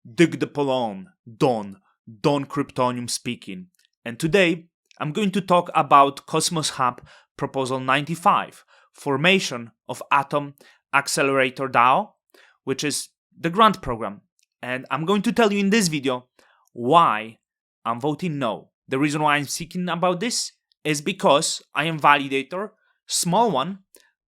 Dig the Polon, Don Kryptonium speaking. And today I'm going to talk about Cosmos Hub Proposal 95, Formation of Atom Accelerator DAO, which is the grant program. And I'm going to tell you in this video why I'm voting no. The reason why I'm speaking about this is because I am validator, small one,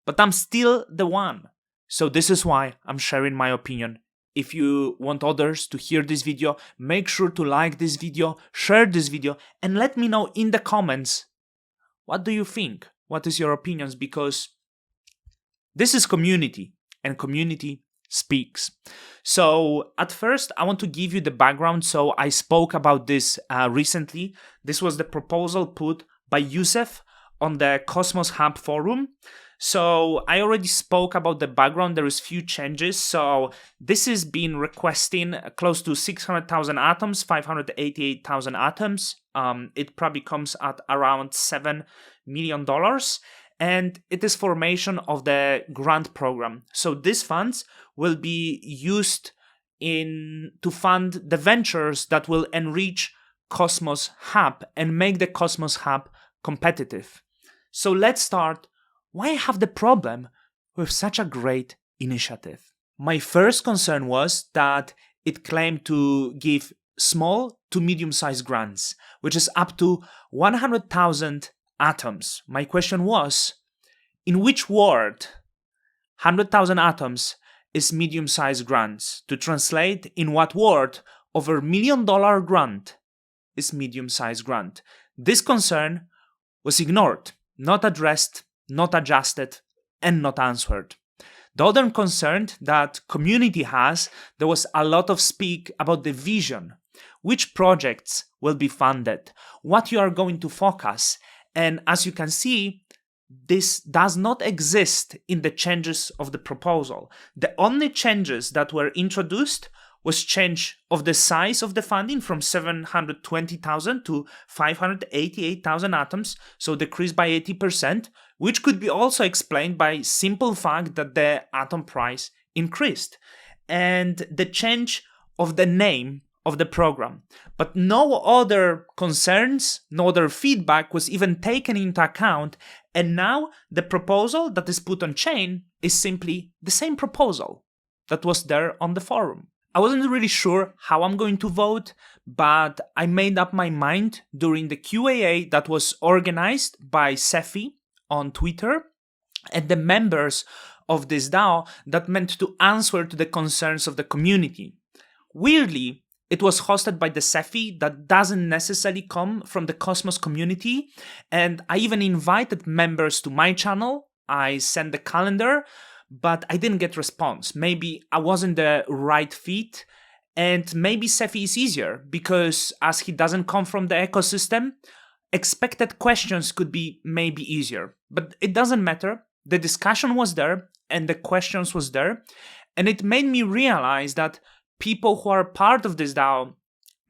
but I'm still the one. So this is why I'm sharing my opinion. If you want others to hear this video, make sure to like this video, share this video, and let me know in the comments, what do you think? What is your opinions? Because this is community, and community speaks. So at first, I want to give you the background. So I spoke about this recently. This was the proposal put by Youssef on the Cosmos Hub forum. So I already spoke about the background. There is few changes. So this is been requesting close to 600,000 atoms, 588,000 atoms. It probably comes at around $7 million. And it is formation of the grant program. So these funds will be used to fund the ventures that will enrich Cosmos Hub and make the Cosmos Hub competitive. So let's start. Why I have the problem with such a great initiative? My first concern was that it claimed to give small to medium-sized grants, which is up to 100,000 atoms. My question was, in which word 100,000 atoms is medium-sized grants? To translate, in what word over $1 million grant is medium-sized grant? This concern was ignored, not addressed, not adjusted, and not answered. The other concern that community has, there was a lot of speak about the vision, which projects will be funded, what you are going to focus, and as you can see, this does not exist in the changes of the proposal. The only changes that were introduced was change of the size of the funding from 720,000 to 588,000 atoms, so decreased by 80%, which could be also explained by simple fact that the atom price increased, and the change of the name of the program. But no other concerns, no other feedback was even taken into account, and now the proposal that is put on chain is simply the same proposal that was there on the forum. I wasn't really sure how I'm going to vote, but I made up my mind during the Q&A that was organized by Cephii on Twitter and the members of this DAO that meant to answer to the concerns of the community. Weirdly, it was hosted by the Cephii that doesn't necessarily come from the Cosmos community, and I even invited members to my channel. I sent the calendar, but I didn't get response. Maybe I wasn't the right fit, and maybe Cephii is easier because as he doesn't come from the ecosystem, expected questions could be maybe easier. But it doesn't matter. The discussion was there and the questions was there, and it made me realize that people who are part of this DAO,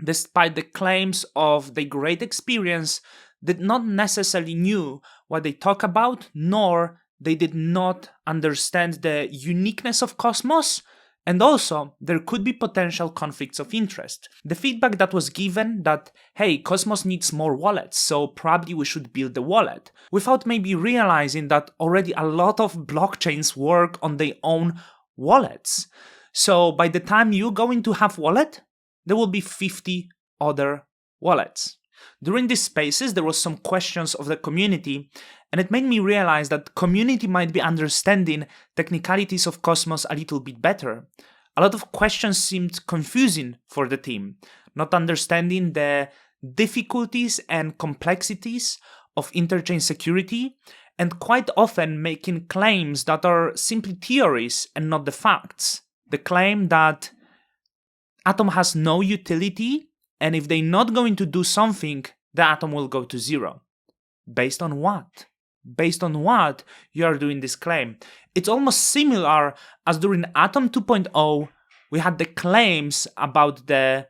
despite the claims of the great experience, did not necessarily knew what they talk about, nor they did not understand the uniqueness of Cosmos, and also there could be potential conflicts of interest. The feedback that was given that, hey, Cosmos needs more wallets, so probably we should build the wallet, without maybe realizing that already a lot of blockchains work on their own wallets. So by the time you going to have wallet, there will be 50 other wallets. During these spaces, there was some questions of the community, and it made me realize that community might be understanding technicalities of Cosmos a little bit better. A lot of questions seemed confusing for the team, not understanding the difficulties and complexities of interchain security, and quite often making claims that are simply theories and not the facts. The claim that Atom has no utility, and if they're not going to do something, the Atom will go to zero. Based on what? Based on what you are doing this claim? It's almost similar as during Atom 2.0, we had the claims about the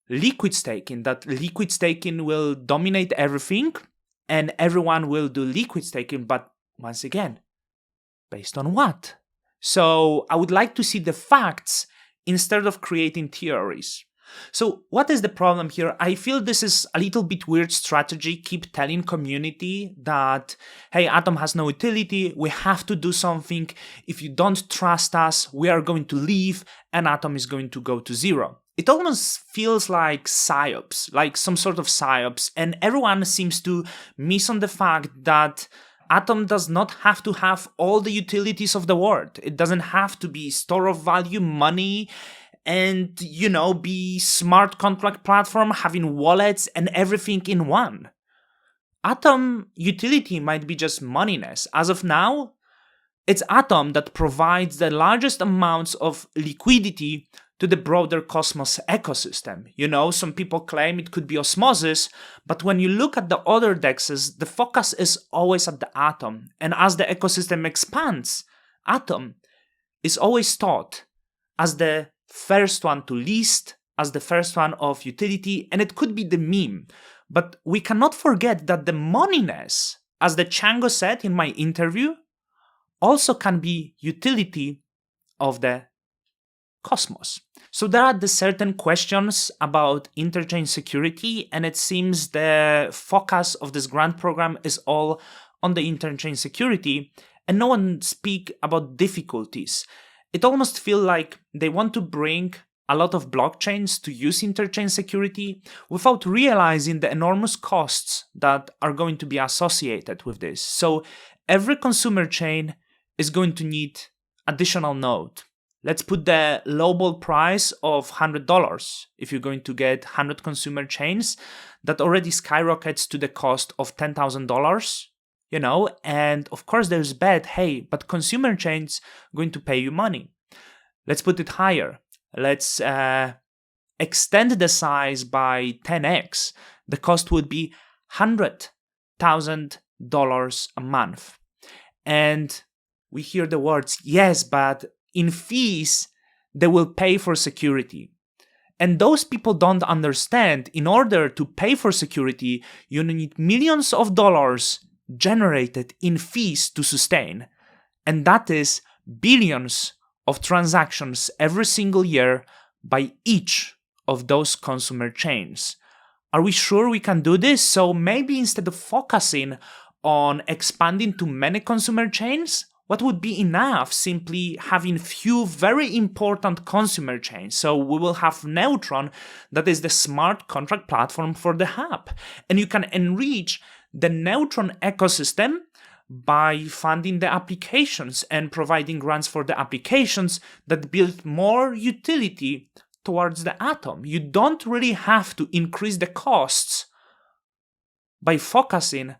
liquid staking, that liquid staking will dominate everything and everyone will do liquid staking, but once again, based on what? So I would like to see the facts instead of creating theories. So what is the problem here? I feel this is a little bit weird strategy. Keep telling community that, hey, Atom has no utility. We have to do something. If you don't trust us, we are going to leave and Atom is going to go to zero. It almost feels like psyops, like some sort of psyops. And everyone seems to miss on the fact that Atom does not have to have all the utilities of the world. It doesn't have to be store of value, money, and, be smart contract platform, having wallets and everything in one. Atom utility might be just moneyness. As of now, it's Atom that provides the largest amounts of liquidity to the broader Cosmos ecosystem. Some people claim it could be osmosis, but when you look at the other dexes, the focus is always at the Atom. And as the ecosystem expands, Atom is always thought as the first one to list, as the first one of utility, and it could be the meme. But we cannot forget that the moneyness, as the Django said in my interview, also can be utility of the Cosmos. So there are the certain questions about interchain security, and it seems the focus of this grant program is all on the interchain security, and no one speak about difficulties. It almost feels like they want to bring a lot of blockchains to use interchain security without realizing the enormous costs that are going to be associated with this. So every consumer chain is going to need additional node. Let's put the lowball price of $100 if you're going to get 100 consumer chains. That already skyrockets to the cost of $10,000. And of course there's bet, hey, but consumer chains going to pay you money. Let's put it higher. Let's extend the size by 10x. The cost would be $100,000 a month. And we hear the words, yes, but in fees, they will pay for security. And those people don't understand, in order to pay for security, you need millions of dollars generated in fees to sustain. And that is billions of transactions every single year by each of those consumer chains. Are we sure we can do this? So maybe instead of focusing on expanding to many consumer chains, what would be enough simply having few very important consumer chains? So we will have Neutron, that is the smart contract platform for the hub. And you can enrich the Neutron ecosystem by funding the applications and providing grants for the applications that build more utility towards the Atom. You don't really have to increase the costs by focusing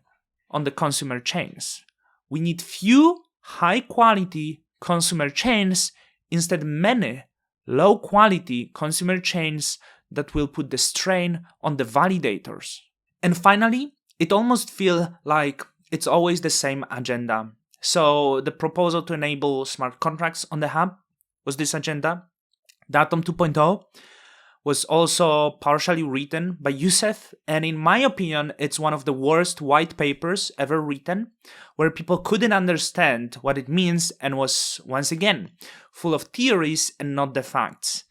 on the consumer chains. We need few high-quality consumer chains instead many low-quality consumer chains that will put the strain on the validators. And finally, it almost feels like it's always the same agenda. So the proposal to enable smart contracts on the hub was this agenda. The Atom 2.0 was also partially written by Youssef, and in my opinion, it's one of the worst white papers ever written, where people couldn't understand what it means and was, once again, full of theories and not the facts.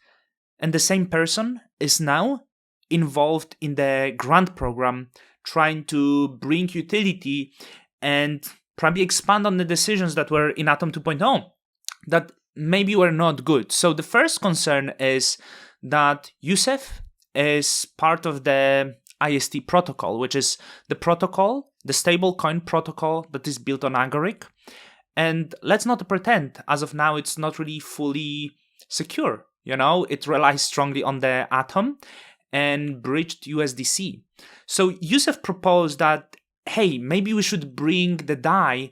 And the same person is now involved in the grant program, trying to bring utility and probably expand on the decisions that were in Atom 2.0 that maybe were not good. So the first concern is that Youssef is part of the IST protocol, which is the protocol, the stablecoin protocol that is built on Agoric. And let's not pretend, as of now, it's not really fully secure. It relies strongly on the Atom and bridged USDC. So Youssef proposed that, hey, maybe we should bring the DAI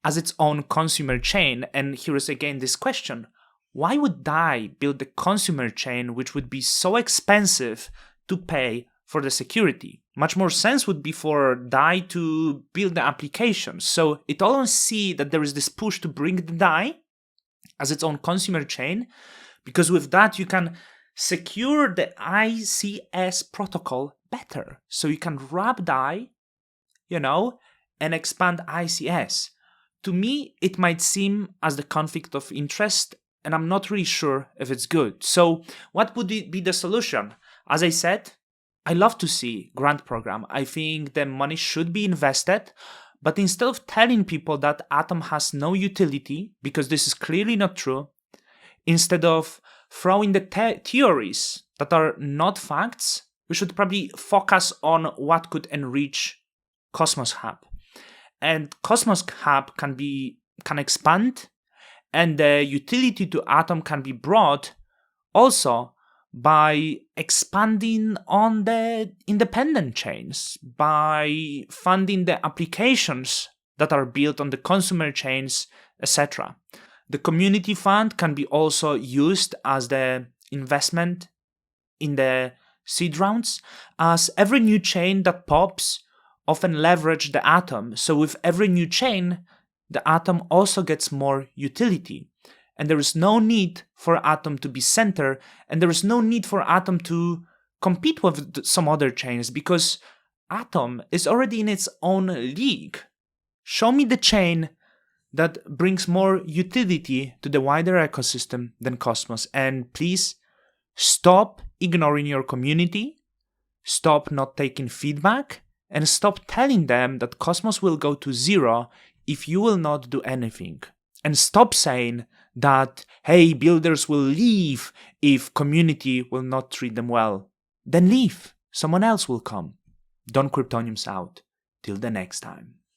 as its own consumer chain. And here is again this question. Why would DAI build the consumer chain, which would be so expensive to pay for the security? Much more sense would be for DAI to build the applications. So it always see that there is this push to bring the DAI as its own consumer chain, because with that you can secure the ICS protocol better. So you can wrap DAI, and expand ICS. To me, it might seem as the conflict of interest and I'm not really sure if it's good. So what would be the solution? As I said, I love to see grant program. I think the money should be invested, but instead of telling people that Atom has no utility, because this is clearly not true, instead of throwing the theories that are not facts, we should probably focus on what could enrich Cosmos Hub. And Cosmos Hub can expand, and the utility to Atom can be brought also by expanding on the independent chains, by funding the applications that are built on the consumer chains, etc. The community fund can be also used as the investment in the seed rounds, as every new chain that pops often leverage the Atom. So with every new chain, the Atom also gets more utility. And there is no need for Atom to be center, and there is no need for Atom to compete with some other chains, because Atom is already in its own league. Show me the chain that brings more utility to the wider ecosystem than Cosmos, and please stop ignoring your community, stop not taking feedback, and stop telling them that Cosmos will go to zero if you will not do anything. And stop saying that, hey, builders will leave if community will not treat them well. Then leave. Someone else will come. Don Kryptoniums out. Till the next time.